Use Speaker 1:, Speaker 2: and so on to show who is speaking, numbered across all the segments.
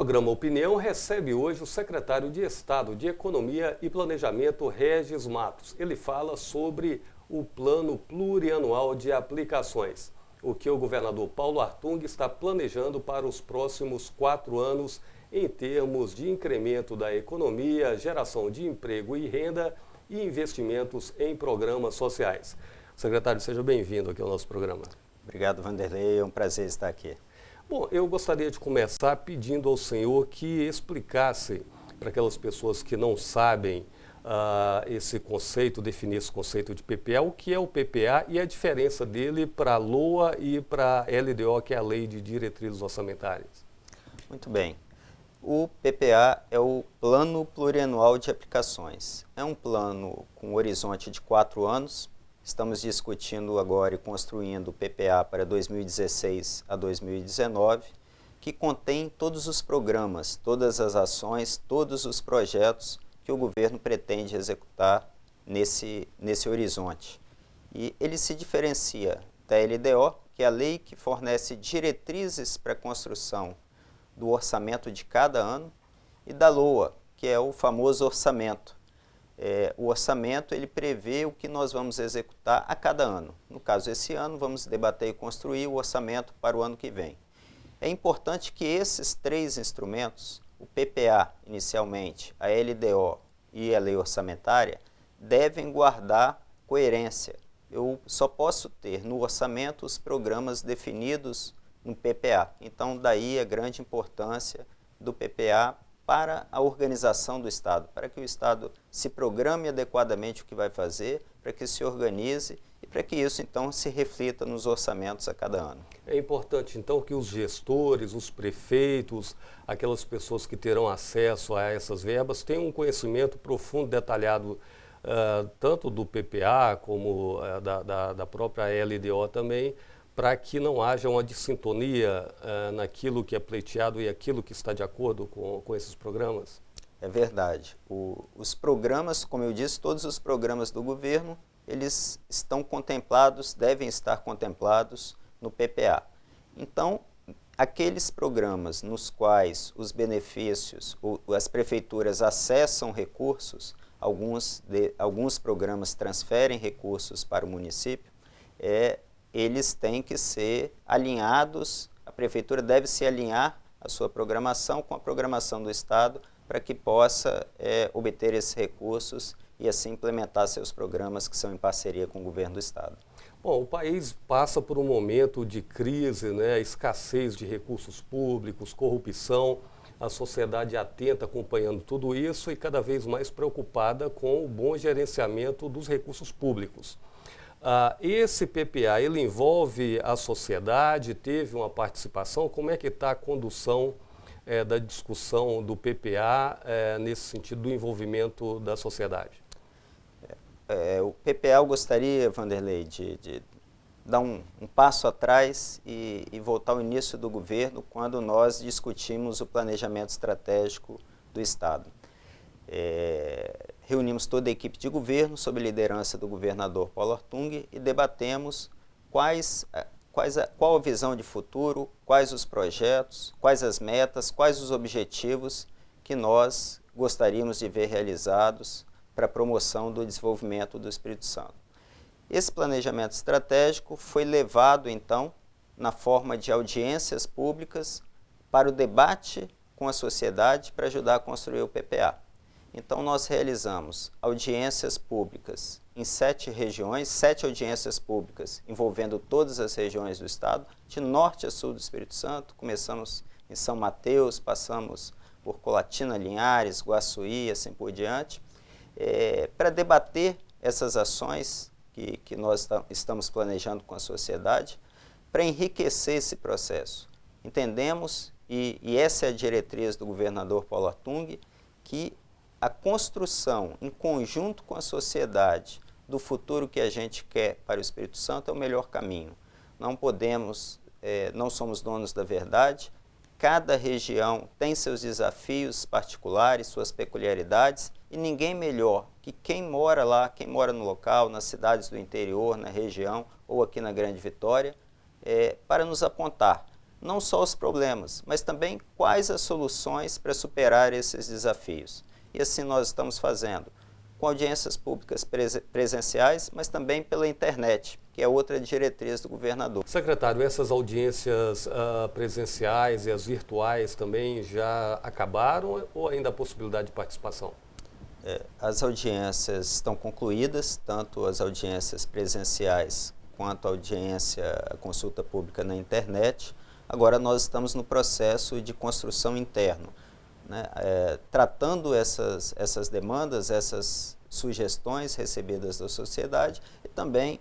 Speaker 1: programa Opinião recebe hoje o secretário de Estado de Economia e Planejamento, Régis Matos. Ele fala sobre o Plano Plurianual de Aplicações, o que o governador Paulo Artung está planejando para os próximos 4 anos em termos de incremento da economia, geração de emprego e renda e investimentos em programas sociais. Secretário, seja bem-vindo aqui ao nosso programa.
Speaker 2: Obrigado, Vanderlei. É um prazer estar aqui.
Speaker 1: Bom, eu gostaria de começar pedindo ao senhor que explicasse para aquelas pessoas que não sabem esse conceito, definir esse conceito de PPA, o que é o PPA e a diferença dele para a LOA e para a LDO, que é a Lei de Diretrizes Orçamentárias.
Speaker 2: Muito bem. O PPA é o Plano Plurianual de Aplicações. É um plano com horizonte de 4 anos. Estamos discutindo agora e construindo o PPA para 2016 a 2019, que contém todos os programas, todas as ações, todos os projetos que o governo pretende executar nesse horizonte. E ele se diferencia da LDO, que é a lei que fornece diretrizes para a construção do orçamento de cada ano, e da LOA, que é o famoso orçamento. O orçamento ele prevê o que nós vamos executar a cada ano. No caso, esse ano, vamos debater e construir o orçamento para o ano que vem. É importante que esses 3 instrumentos, o PPA inicialmente, a LDO e a lei orçamentária, devem guardar coerência. Eu só posso ter no orçamento os programas definidos no PPA. Então, daí a grande importância do PPA para a organização do Estado, para que o Estado se programe adequadamente o que vai fazer, para que se organize e para que isso, então, se reflita nos orçamentos a cada ano.
Speaker 1: É importante, então, que os gestores, os prefeitos, aquelas pessoas que terão acesso a essas verbas, tenham um conhecimento profundo, detalhado, tanto do PPA como da própria LDO também, para que não haja uma dissintonia naquilo que é pleiteado e aquilo que está de acordo com esses programas?
Speaker 2: É verdade. Os programas, como eu disse, todos os programas do governo, eles estão contemplados, devem estar contemplados no PPA. Então, aqueles programas nos quais os benefícios, as prefeituras acessam recursos, alguns programas transferem recursos para o município, eles têm que ser alinhados, a prefeitura deve se alinhar a sua programação com a programação do Estado para que possa obter esses recursos e assim implementar seus programas que são em parceria com o governo do Estado.
Speaker 1: Bom, o país passa por um momento de crise, né? Escassez de recursos públicos, corrupção, a sociedade atenta acompanhando tudo isso e cada vez mais preocupada com o bom gerenciamento dos recursos públicos. Esse PPA, ele envolve a sociedade, teve uma participação, como é que está a condução da discussão do PPA nesse sentido do envolvimento da sociedade?
Speaker 2: O PPA eu gostaria, Vanderlei, de dar um passo atrás e voltar ao início do governo, quando nós discutimos o planejamento estratégico do Estado. Reunimos toda a equipe de governo, sob liderança do governador Paulo Artung, e debatemos qual a visão de futuro, quais os projetos, quais as metas, quais os objetivos que nós gostaríamos de ver realizados para a promoção do desenvolvimento do Espírito Santo. Esse planejamento estratégico foi levado, então, na forma de audiências públicas para o debate com a sociedade para ajudar a construir o PPA. Então, nós realizamos audiências públicas em 7 regiões, 7 audiências públicas envolvendo todas as regiões do Estado, de norte a sul do Espírito Santo. Começamos em São Mateus, passamos por Colatina, Linhares, Guaçuí, assim por diante, para debater essas ações que nós estamos planejando com a sociedade, para enriquecer esse processo. Entendemos, e essa é a diretriz do governador Paulo Artung, que a construção em conjunto com a sociedade do futuro que a gente quer para o Espírito Santo é o melhor caminho. Não podemos, não somos donos da verdade, cada região tem seus desafios particulares, suas peculiaridades, e ninguém melhor que quem mora lá, quem mora no local, nas cidades do interior, na região ou aqui na Grande Vitória, para nos apontar. não só os problemas, mas também quais as soluções para superar esses desafios. E assim nós estamos fazendo, com audiências públicas presenciais, mas também pela internet, que é outra diretriz do governador.
Speaker 1: Secretário, essas audiências presenciais e as virtuais também já acabaram ou ainda há possibilidade de participação?
Speaker 2: As audiências estão concluídas, tanto as audiências presenciais quanto a consulta pública na internet. Agora nós estamos no processo de construção interno, né? Tratando essas demandas, essas sugestões recebidas da sociedade e também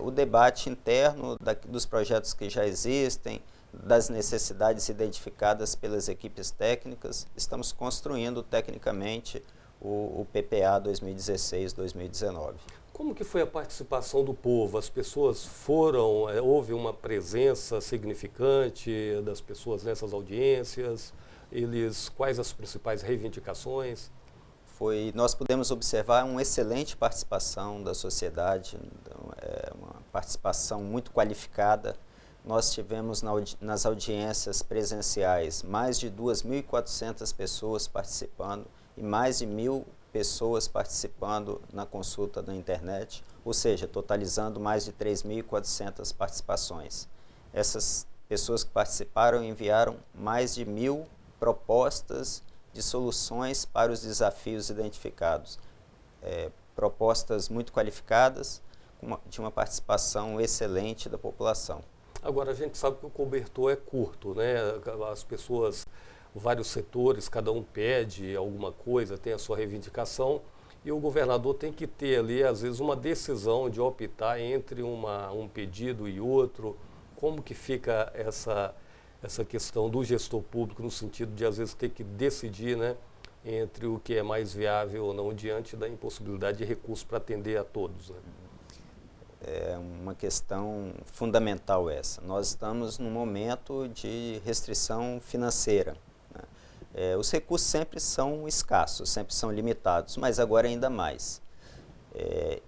Speaker 2: o debate interno dos projetos que já existem, das necessidades identificadas pelas equipes técnicas. Estamos construindo tecnicamente o PPA 2016-2019.
Speaker 1: Como que foi a participação do povo? As pessoas foram, houve uma presença significante das pessoas nessas audiências? Quais as principais reivindicações?
Speaker 2: Nós pudemos observar uma excelente participação da sociedade, uma participação muito qualificada. Nós tivemos nas audiências presenciais mais de 2.400 pessoas participando e mais de 1.000 pessoas participando na consulta na internet, ou seja, totalizando mais de 3.400 participações. Essas pessoas que participaram enviaram mais de 1.000 propostas de soluções para os desafios identificados. Propostas muito qualificadas, de uma participação excelente da população.
Speaker 1: Agora, a gente sabe que o cobertor é curto, né? As pessoas, vários setores, cada um pede alguma coisa, tem a sua reivindicação, e o governador tem que ter ali, às vezes, uma decisão de optar entre um pedido e outro. Como que fica essa questão do gestor público, no sentido de, às vezes, ter que decidir, né, entre o que é mais viável ou não, diante da impossibilidade de recursos para atender a todos, né?
Speaker 2: É uma questão fundamental essa. Nós estamos num momento de restrição financeira, né? Os recursos sempre são escassos, sempre são limitados, mas agora ainda mais.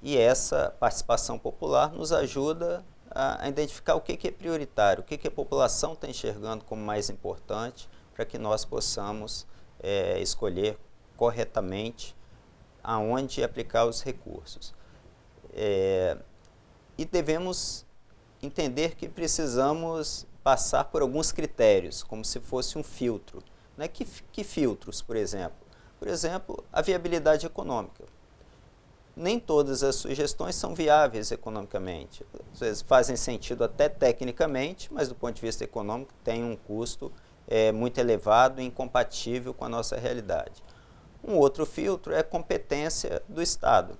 Speaker 2: E essa participação popular nos ajuda a identificar o que é prioritário, o que a população está enxergando como mais importante, para que nós possamos escolher corretamente aonde aplicar os recursos. E devemos entender que precisamos passar por alguns critérios, como se fosse um filtro, né? Que filtros, por exemplo? Por exemplo, a viabilidade econômica. Nem todas as sugestões são viáveis economicamente. Às vezes fazem sentido até tecnicamente, mas do ponto de vista econômico tem um custo muito elevado e incompatível com a nossa realidade. Um outro filtro é a competência do Estado.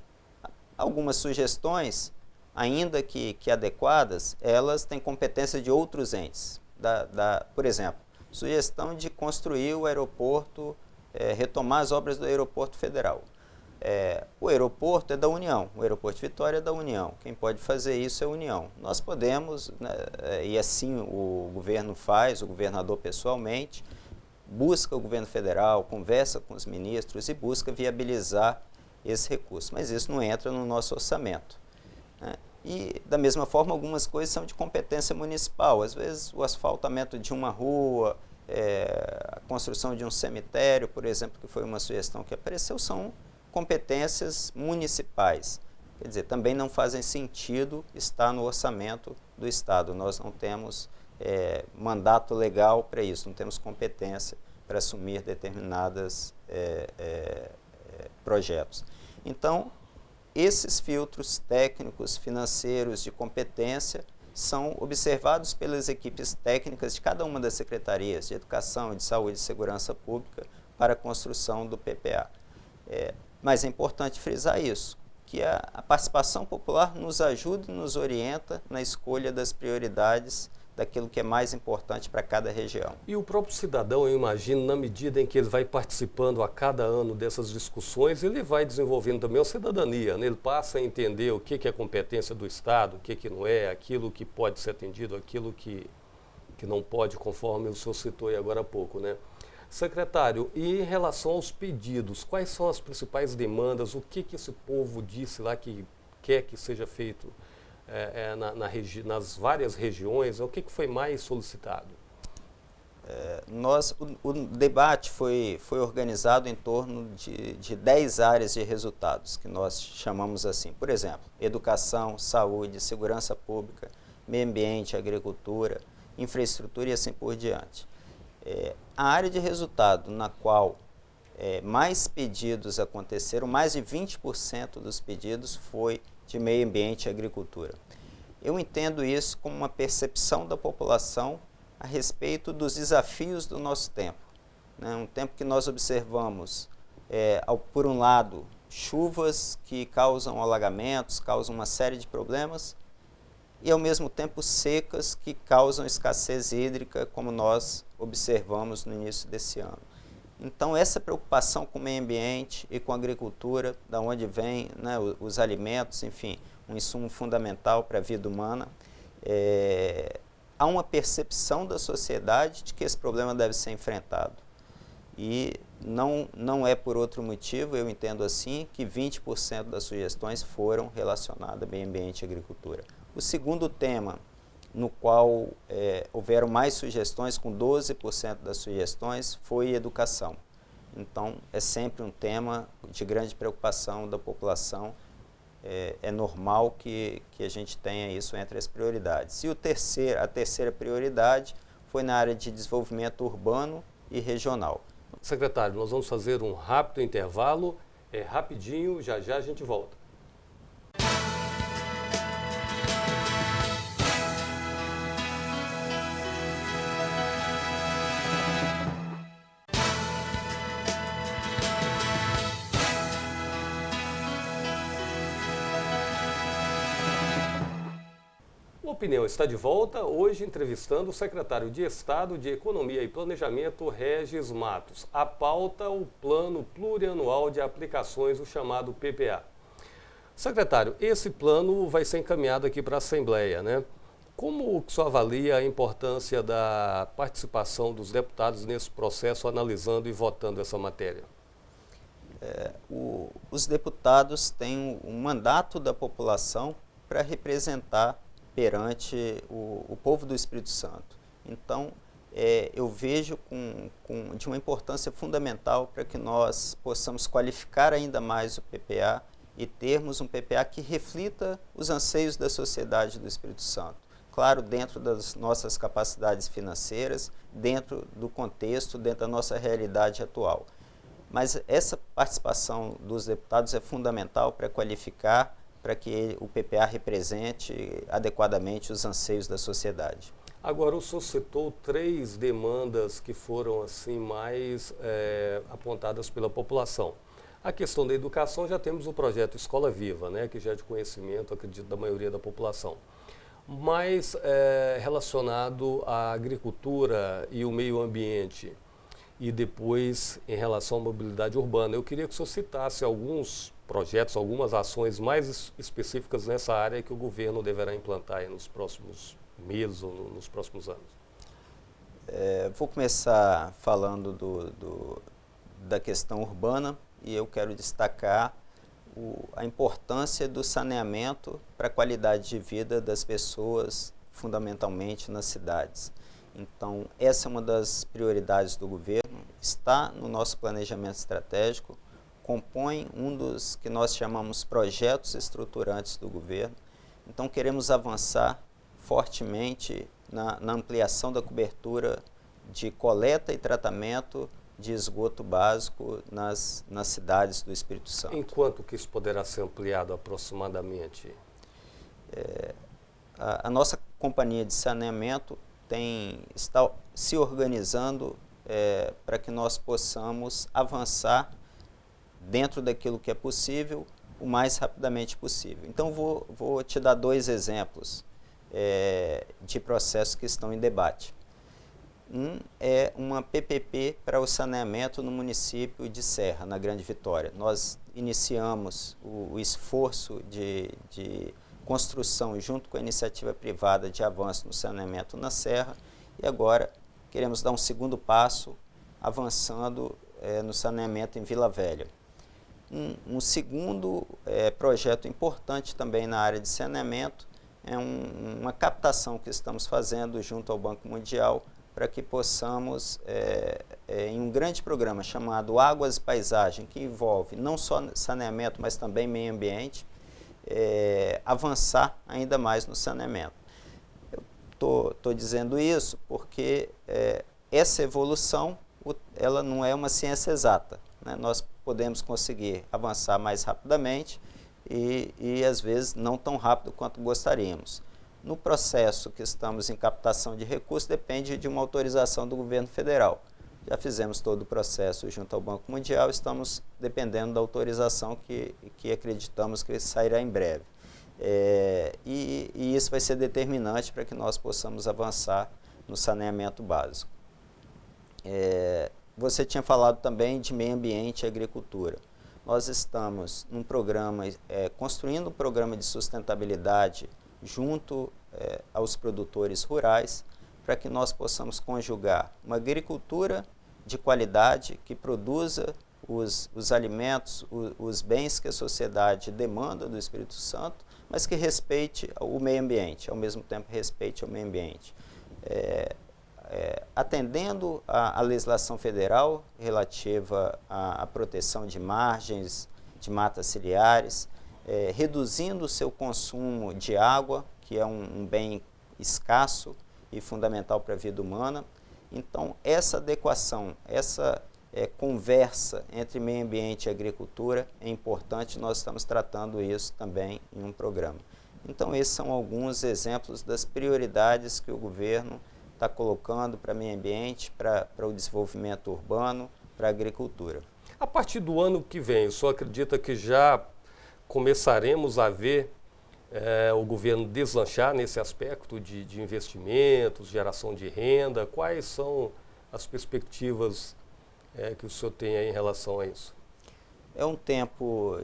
Speaker 2: Algumas sugestões, ainda que adequadas, elas têm competência de outros entes. Por exemplo, sugestão de construir o aeroporto, retomar as obras do aeroporto federal. O aeroporto é da União, o aeroporto de Vitória é da União. Quem pode fazer isso é a União. Nós podemos, né, e assim o governo faz, o governador pessoalmente, busca o governo federal, conversa com os ministros e busca viabilizar esse recurso. Mas isso não entra no nosso orçamento, né? E, da mesma forma, algumas coisas são de competência municipal. Às vezes, o asfaltamento de uma rua, a construção de um cemitério, por exemplo, que foi uma sugestão que apareceu, são competências municipais. Quer dizer, também não fazem sentido estar no orçamento do Estado. Nós não temos mandato legal para isso, não temos competência para assumir determinados projetos. Então, esses filtros técnicos, financeiros, de competência, são observados pelas equipes técnicas de cada uma das secretarias de Educação, de Saúde e Segurança Pública para a construção do PPA. Mas é importante frisar isso, que a participação popular nos ajuda e nos orienta na escolha das prioridades daquilo que é mais importante para cada região.
Speaker 1: E o próprio cidadão, eu imagino, na medida em que ele vai participando a cada ano dessas discussões, ele vai desenvolvendo também a cidadania, né? Ele passa a entender o que é competência do Estado, o que não é, aquilo que pode ser atendido, aquilo que não pode, conforme o senhor citou aí agora há pouco, né? Secretário, e em relação aos pedidos, quais são as principais demandas, o que esse povo disse lá que quer que seja feito nas várias regiões, o que foi mais solicitado?
Speaker 2: O debate foi organizado em torno de 10 áreas de resultados, que nós chamamos assim. Por exemplo, educação, saúde, segurança pública, meio ambiente, agricultura, infraestrutura e assim por diante. A área de resultado na qual mais pedidos aconteceram, mais de 20% dos pedidos foi de meio ambiente e agricultura. Eu entendo isso como uma percepção da população a respeito dos desafios do nosso tempo. Né? Um tempo que nós observamos, por um lado, chuvas que causam alagamentos, causam uma série de problemas, e ao mesmo tempo secas que causam escassez hídrica, como nós observamos no início desse ano. Então, essa preocupação com o meio ambiente e com a agricultura, da onde vem, né, os alimentos, enfim, um insumo fundamental para a vida humana, há uma percepção da sociedade de que esse problema deve ser enfrentado. E não é por outro motivo, eu entendo assim, que 20% das sugestões foram relacionadas a meio ambiente e agricultura. O segundo tema, no qual houveram mais sugestões, com 12% das sugestões, foi educação. Então, é sempre um tema de grande preocupação da população. É normal que a gente tenha isso entre as prioridades. E a terceira prioridade foi na área de desenvolvimento urbano e regional.
Speaker 1: Secretário, nós vamos fazer um rápido intervalo, rapidinho, já já a gente volta. O Opinião está de volta, hoje entrevistando o secretário de Estado de Economia e Planejamento, Régis Matos. A pauta, o Plano Plurianual de Aplicações, o chamado PPA. Secretário, esse plano vai ser encaminhado aqui para a Assembleia, né? Como o senhor avalia a importância da participação dos deputados nesse processo, analisando e votando essa matéria?
Speaker 2: Os deputados têm um mandato da população para representar perante o povo do Espírito Santo. Então, eu vejo de uma importância fundamental para que nós possamos qualificar ainda mais o PPA e termos um PPA que reflita os anseios da sociedade do Espírito Santo. Claro, dentro das nossas capacidades financeiras, dentro do contexto, dentro da nossa realidade atual. Mas essa participação dos deputados é fundamental para qualificar, para que o PPA represente adequadamente os anseios da sociedade.
Speaker 1: Agora, o senhor citou 3 demandas que foram assim mais apontadas pela população. A questão da educação, já temos o projeto Escola Viva, né, que já é de conhecimento, acredito, da maioria da população. Mas relacionado à agricultura e o meio ambiente, e depois em relação à mobilidade urbana, eu queria que o senhor citasse alguns projetos, algumas ações mais específicas nessa área que o governo deverá implantar nos próximos meses ou nos próximos anos.
Speaker 2: Vou começar falando da questão urbana e eu quero destacar a importância do saneamento para a qualidade de vida das pessoas, fundamentalmente nas cidades. Então, essa é uma das prioridades do governo, está no nosso planejamento estratégico, compõe um dos que nós chamamos projetos estruturantes do governo. Então, queremos avançar fortemente na ampliação da cobertura de coleta e tratamento de esgoto básico nas cidades do Espírito Santo.
Speaker 1: Em quanto que isso poderá ser ampliado aproximadamente?
Speaker 2: A nossa companhia de saneamento está se organizando para que nós possamos avançar dentro daquilo que é possível, o mais rapidamente possível. Então, vou te dar 2 exemplos de processos que estão em debate. Um é uma PPP para o saneamento no município de Serra, na Grande Vitória. Nós iniciamos o esforço de construção, junto com a iniciativa privada, de avanço no saneamento na Serra, e agora queremos dar um segundo passo, avançando no saneamento em Vila Velha. Um segundo projeto importante também na área de saneamento é uma captação que estamos fazendo junto ao Banco Mundial para que possamos, em um grande programa chamado Águas e Paisagem, que envolve não só saneamento, mas também meio ambiente, avançar ainda mais no saneamento. Eu estou dizendo isso porque essa evolução ela não é uma ciência exata, né? Nós podemos conseguir avançar mais rapidamente e às vezes não tão rápido quanto gostaríamos. No processo que estamos em captação de recursos, depende de uma autorização do governo federal. Já fizemos todo o processo junto ao Banco Mundial, estamos dependendo da autorização que acreditamos que sairá em breve. E isso vai ser determinante para que nós possamos avançar no saneamento básico. Você tinha falado também de meio ambiente e agricultura. Nós estamos num programa, construindo um programa de sustentabilidade junto aos produtores rurais, para que nós possamos conjugar uma agricultura de qualidade que produza os alimentos, os bens que a sociedade demanda do Espírito Santo, mas que respeite o meio ambiente, ao mesmo tempo respeite o meio ambiente. Atendendo à legislação federal relativa à proteção de margens, de matas ciliares, reduzindo o seu consumo de água, que é um bem escasso e fundamental para a vida humana. Então, essa adequação, essa conversa entre meio ambiente e agricultura é importante, nós estamos tratando isso também em um programa. Então, esses são alguns exemplos das prioridades que o governo está colocando para meio ambiente, para o desenvolvimento urbano, para a agricultura.
Speaker 1: A partir do ano que vem, o senhor acredita que já começaremos a ver o governo deslanchar nesse aspecto de investimentos, geração de renda? Quais são as perspectivas que o senhor tem aí em relação a isso?
Speaker 2: É um tempo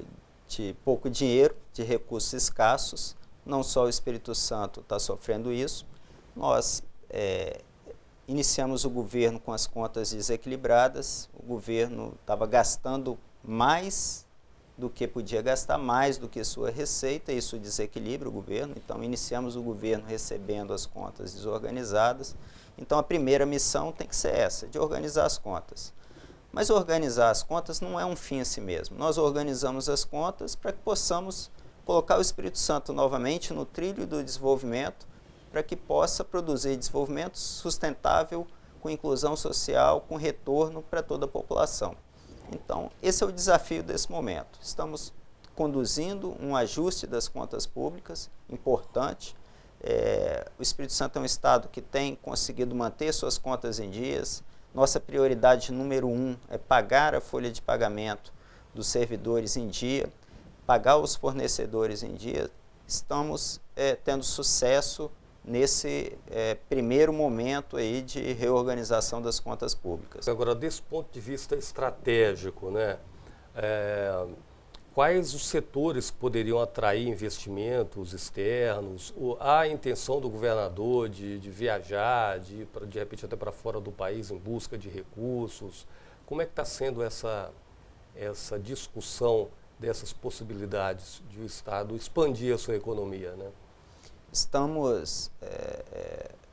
Speaker 2: de pouco dinheiro, de recursos escassos. Não só o Espírito Santo está sofrendo isso. Nós iniciamos o governo com as contas desequilibradas. O governo estava gastando mais do que podia gastar, mais do que sua receita, isso desequilibra o governo. Então, iniciamos o governo recebendo as contas desorganizadas. Então, a primeira missão tem que ser essa, de organizar as contas. Mas organizar as contas não é um fim em si mesmo. Nós organizamos as contas para que possamos colocar o Espírito Santo novamente no trilho do desenvolvimento, para que possa produzir desenvolvimento sustentável, com inclusão social, com retorno para toda a população. Então, esse é o desafio desse momento. Estamos conduzindo um ajuste das contas públicas, importante. O Espírito Santo é um estado que tem conseguido manter suas contas em dias. Nossa prioridade número 1 é pagar a folha de pagamento dos servidores em dia, pagar os fornecedores em dia. Estamos tendo sucesso nesse primeiro momento aí de reorganização das contas públicas.
Speaker 1: Agora, desse ponto de vista estratégico, né, quais os setores que poderiam atrair investimentos externos? Há a intenção do governador de viajar, de repente até para fora do país em busca de recursos? Como é que está sendo essa discussão dessas possibilidades de o Estado expandir a sua economia, né?
Speaker 2: Estamos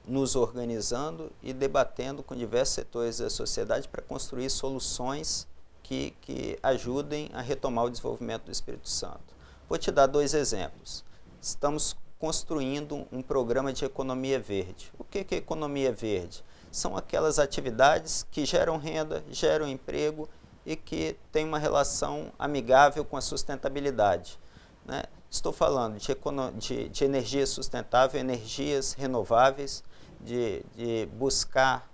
Speaker 2: nos organizando e debatendo com diversos setores da sociedade para construir soluções que ajudem a retomar o desenvolvimento do Espírito Santo. Vou te dar 2 exemplos. Estamos construindo um programa de economia verde. O que é economia verde? São aquelas atividades que geram renda, geram emprego e que têm uma relação amigável com a sustentabilidade, né? Estou falando de energia sustentável, energias renováveis, de buscar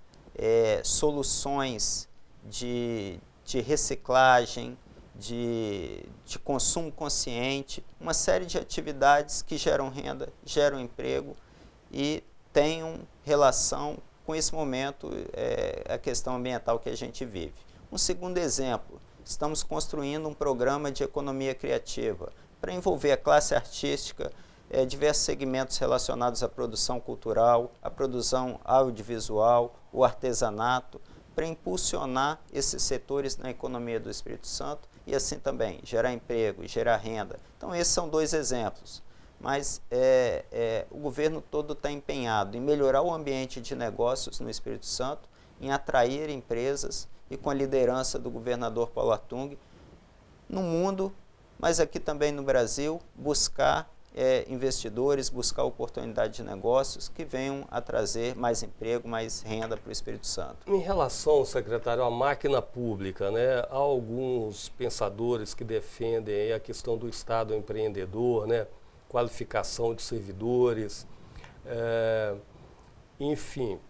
Speaker 2: soluções de reciclagem, de consumo consciente, uma série de atividades que geram renda, geram emprego e tenham relação com esse momento, a questão ambiental que a gente vive. Um segundo exemplo, estamos construindo um programa de economia criativa para envolver a classe artística, diversos segmentos relacionados à produção cultural, à produção audiovisual, o artesanato, para impulsionar esses setores na economia do Espírito Santo e assim também gerar emprego, gerar renda. Então, esses são 2 exemplos. mas o governo todo está empenhado em melhorar o ambiente de negócios no Espírito Santo, em atrair empresas e com a liderança do governador Paulo Artung, no mundo, mas aqui também no Brasil, buscar investidores, buscar oportunidade de negócios que venham a trazer mais emprego, mais renda para o Espírito Santo.
Speaker 1: Em relação, secretário, à máquina pública, né, há alguns pensadores que defendem aí a questão do Estado empreendedor, né, qualificação de servidores, enfim.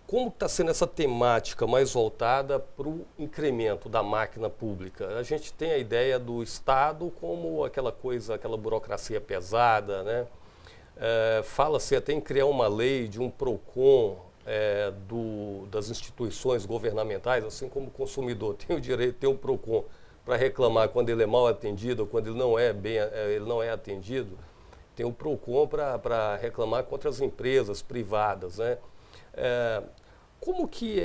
Speaker 1: Como está sendo essa temática mais voltada para o incremento da máquina pública? A gente tem a ideia do Estado como aquela coisa, aquela burocracia pesada, né? Fala-se até em criar uma lei de um PROCON das instituições governamentais, assim como o consumidor tem o direito de ter um PROCON para reclamar quando ele é mal atendido ou quando ele não é atendido, tem o PROCON para reclamar contra as empresas privadas, né? Como que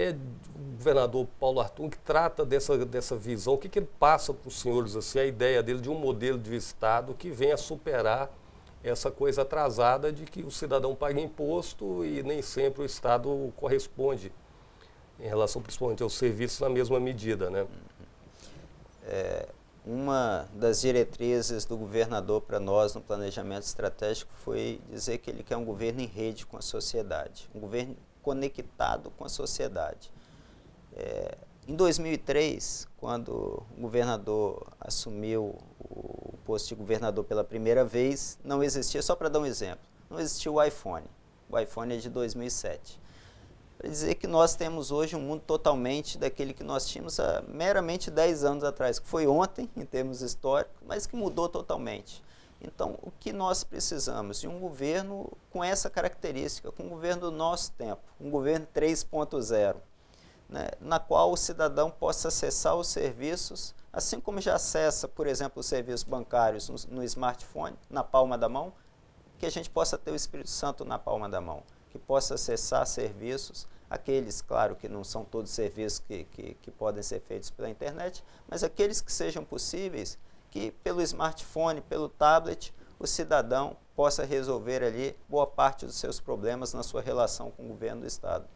Speaker 1: o governador Paulo Artung que trata dessa visão? O que ele passa para os senhores, assim, a ideia dele de um modelo de Estado que venha superar essa coisa atrasada de que o cidadão paga imposto e nem sempre o Estado corresponde em relação principalmente aos serviços na mesma medida, né?
Speaker 2: Uma das diretrizes do governador para nós no planejamento estratégico foi dizer que ele quer um governo em rede com a sociedade, um governo conectado com a sociedade. Em 2003, quando o governador assumiu o posto de governador pela primeira vez, não existia, só para dar um exemplo, não existia o iPhone. O iPhone é de 2007. Para dizer que nós temos hoje um mundo totalmente daquele que nós tínhamos há meramente 10 anos atrás, que foi ontem, em termos históricos, mas que mudou totalmente. Então, o que nós precisamos? De um governo com essa característica, com um governo do nosso tempo, um governo 3.0, né, na qual o cidadão possa acessar os serviços, assim como já acessa, por exemplo, os serviços bancários no smartphone, na palma da mão, que a gente possa ter o Espírito Santo na palma da mão, que possa acessar serviços, aqueles, claro, que não são todos serviços que podem ser feitos pela internet, mas aqueles que sejam possíveis, que pelo smartphone, pelo tablet, o cidadão possa resolver ali boa parte dos seus problemas na sua relação com o governo do Estado.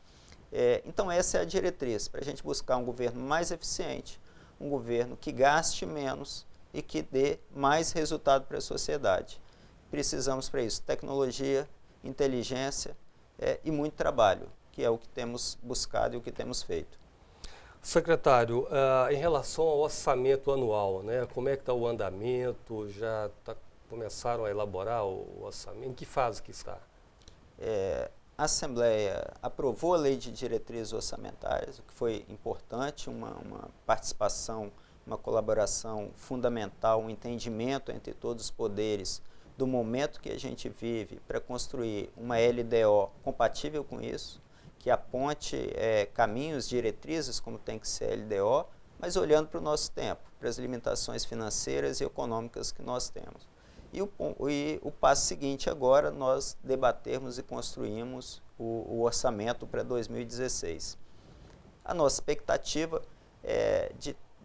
Speaker 2: Então essa é a diretriz, para a gente buscar um governo mais eficiente, um governo que gaste menos e que dê mais resultado para a sociedade. Precisamos para isso tecnologia, inteligência e muito trabalho, que é o que temos buscado e o que temos feito.
Speaker 1: Secretário, em relação ao orçamento anual, né, como é que está o andamento? Começaram a elaborar o orçamento? Em que fase que está?
Speaker 2: A Assembleia aprovou a Lei de Diretrizes Orçamentárias, o que foi importante, uma participação, uma colaboração fundamental, um entendimento entre todos os poderes do momento que a gente vive para construir uma LDO compatível com isso, que aponte caminhos, diretrizes, como tem que ser a LDO, mas olhando para o nosso tempo, para as limitações financeiras e econômicas que nós temos. E o passo seguinte agora, nós debatermos e construímos o orçamento para 2016. A nossa expectativa é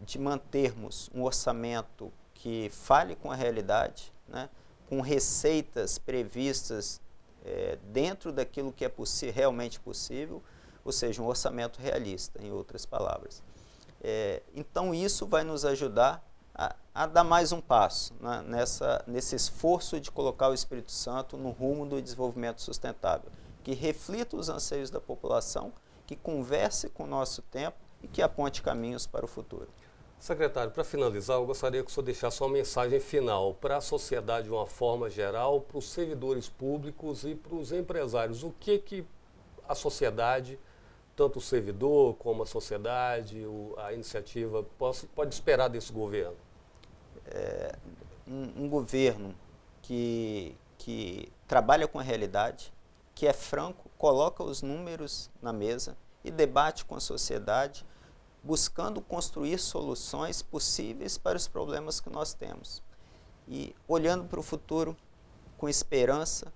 Speaker 2: de mantermos um orçamento que fale com a realidade, né, com receitas previstas dentro daquilo que é realmente possível, ou seja, um orçamento realista, em outras palavras. Então isso vai nos ajudar a dar mais um passo, né, nesse esforço de colocar o Espírito Santo no rumo do desenvolvimento sustentável, que reflita os anseios da população, que converse com o nosso tempo e que aponte caminhos para o futuro.
Speaker 1: Secretário, para finalizar, eu gostaria que o senhor deixasse uma mensagem final para a sociedade de uma forma geral, para os servidores públicos e para os empresários. O que a sociedade, tanto o servidor como a sociedade, a iniciativa, pode esperar desse governo?
Speaker 2: Um governo que trabalha com a realidade, que é franco, coloca os números na mesa e debate com a sociedade, buscando construir soluções possíveis para os problemas que nós temos. E olhando para o futuro com esperança,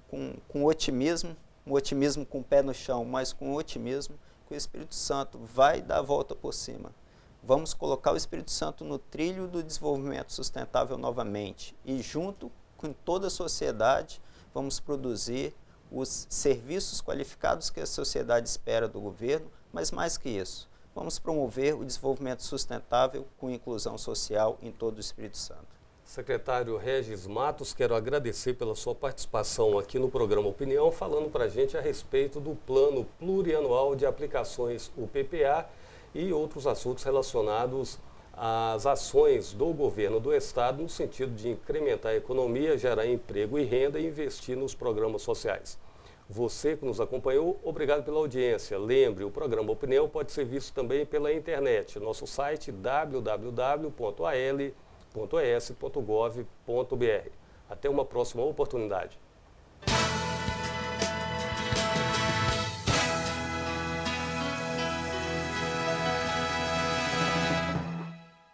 Speaker 2: com otimismo, um otimismo com o pé no chão, mas com otimismo, que o Espírito Santo vai dar a volta por cima. Vamos colocar o Espírito Santo no trilho do desenvolvimento sustentável novamente e junto com toda a sociedade, vamos produzir os serviços qualificados que a sociedade espera do governo, mas mais que isso, vamos promover o desenvolvimento sustentável com inclusão social em todo o Espírito Santo.
Speaker 1: Secretário Regis Matos, quero agradecer pela sua participação aqui no programa Opinião, falando para a gente a respeito do Plano Plurianual de Aplicações, o PPA, e outros assuntos relacionados às ações do governo do Estado no sentido de incrementar a economia, gerar emprego e renda e investir nos programas sociais. Você que nos acompanhou, obrigado pela audiência. Lembre, o programa Opinião pode ser visto também pela internet, nosso site www.al.es.gov.br. Até uma próxima oportunidade.